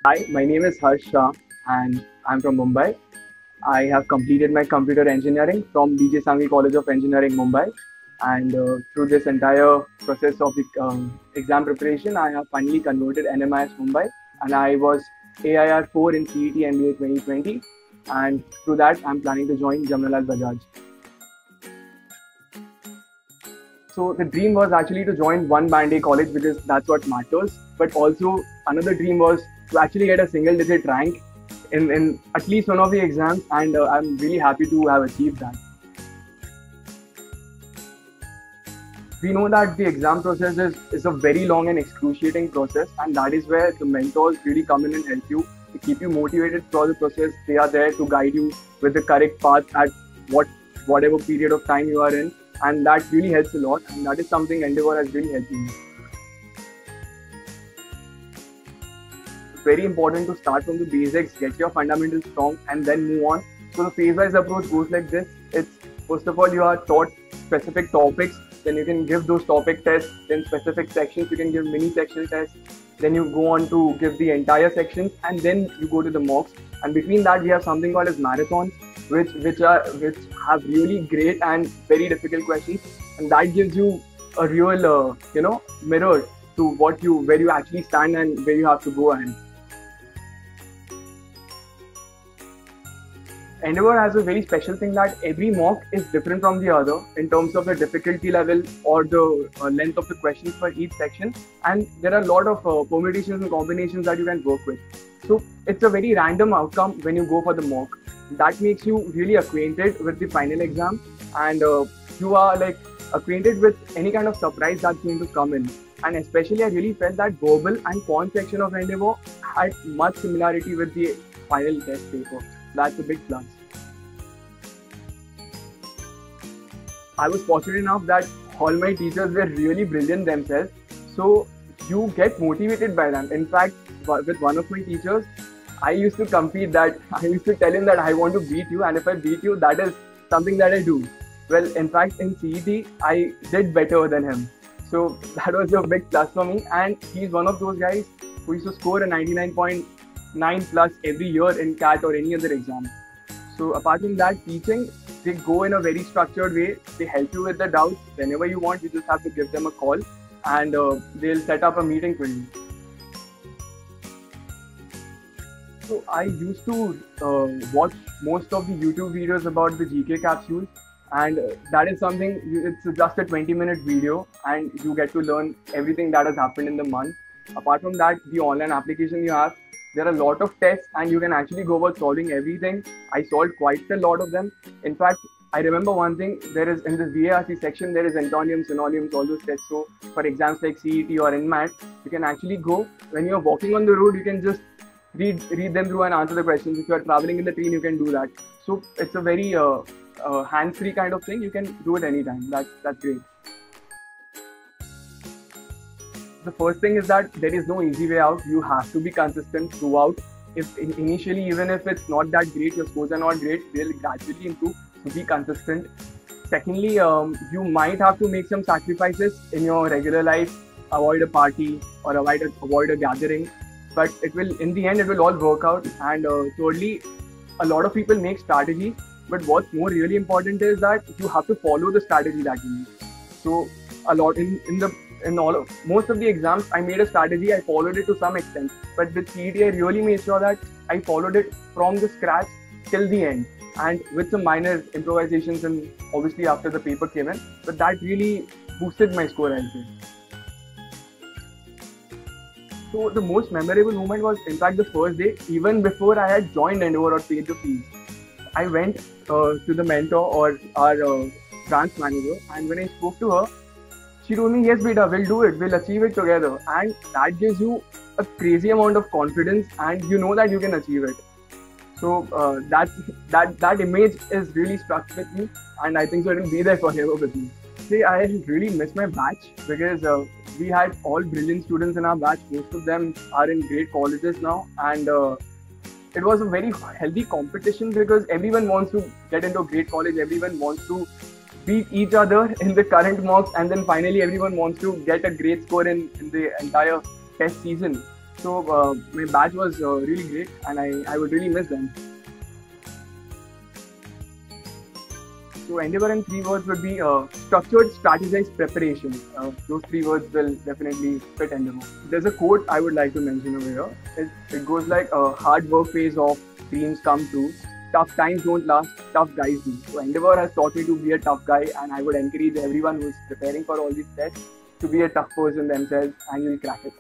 Hi, my name is Harsh Shah and I'm from Mumbai. I have completed my computer engineering from DJ Sanghi College of Engineering, Mumbai. And through this entire process of the exam preparation, I have finally converted NMIS Mumbai and I was AIR 4 in CET MBA 2020. And through that, I'm planning to join Jamnalal Bajaj. So the dream was actually to join one band A college because that's what matters. But also another dream was to actually get a single digit rank in at least one of the exams, and I'm really happy to have achieved that. We know that the exam process is a very long and excruciating process, and that is where the mentors really come in and help you to keep you motivated throughout the process. They are there to guide you with the correct path at whatever period of time you are in, and that really helps a lot, and that is something Endeavor has really helped me. It's very important to start from the basics, get your fundamentals strong, and then move on. So the phase-wise approach goes like this. It's first of all you are taught specific topics, then you can give those topic tests, then specific sections you can give mini sectional tests, then you go on to give the entire sections, and then you go to the mocks. And between that we have something called as marathons, which have really great and very difficult questions, and that gives you a real mirror to where you actually stand and where you have to go ahead. Endeavor has a very special thing that every mock is different from the other in terms of the difficulty level or the length of the questions for each section, and there are a lot of permutations and combinations that you can work with. So it's a very random outcome when you go for the mock. That makes you really acquainted with the final exam, and you are like acquainted with any kind of surprise that's going to come in. And especially I really felt that verbal and quant section of Endeavor had much similarity with the final test paper. That's a big plus. I was fortunate enough that all my teachers were really brilliant themselves, so you get motivated by them. In fact, with one of my teachers, I used to compete that I used to tell him that I want to beat you, and if I beat you, that is something that I do. Well, in fact, in CET, I did better than him. So that was a big plus for me, and he's one of those guys who used to score a 99.9 plus every year in CAT or any other exam. So apart from that, teaching, they go in a very structured way. They help you with the doubts. Whenever you want, you just have to give them a call, and they'll set up a meeting for you. So I used to watch most of the YouTube videos about the GK capsule, and that is something, it's just a 20-minute video and you get to learn everything that has happened in the month. Apart from that, the online application you have, there are a lot of tests and you can actually go about solving everything. I solved quite a lot of them. In fact, I remember one thing, there is in the VARC section, there is antonyms, synonyms, all those tests. So for exams like CET or NMAT, you can actually go, when you're walking on the road, you can just read them through and answer the questions. If you are traveling in the train, you can do that. So it's a very hands-free kind of thing. You can do it anytime. That's great. The first thing is that there is no easy way out. You have to be consistent throughout. If initially, even if it's not that great, your scores are not great, they'll gradually improve. So be consistent. Secondly, you might have to make some sacrifices in your regular life. Avoid a party or avoid a gathering. But in the end, it will all work out. And thirdly, a lot of people make strategies, but what's more really important is that you have to follow the strategy that you need. So a lot most of the exams, I made a strategy, I followed it to some extent. But with CET, I really made sure that I followed it from the scratch till the end, and with some minor improvisations, and obviously after the paper came in. But that really boosted my score, I think. So the most memorable moment was, in fact, the first day, even before I had joined Endeavor or paid the fees. I went to the mentor or our branch manager, and when I spoke to her, she told me, yes, beta, we'll do it, we'll achieve it together. And that gives you a crazy amount of confidence, and you know that you can achieve it. So that image is really stuck with me, and I think so it will be there forever with me. See, I really miss my batch because we had all brilliant students in our batch. Most of them are in great colleges now, and it was a very healthy competition because everyone wants to get into a great college. Everyone wants to beat each other in the current mocks, and then finally everyone wants to get a great score in the entire test season. So my batch was really great, and I would really miss them. So Endeavor in 3 words would be structured, strategized, preparation. Those 3 words will definitely fit Endeavor. There's a quote I would like to mention over here. It goes like, hard work pays off, dreams come true, tough times don't last, tough guys do. So Endeavor has taught me to be a tough guy, and I would encourage everyone who's preparing for all these tests to be a tough person themselves, and you'll crack it.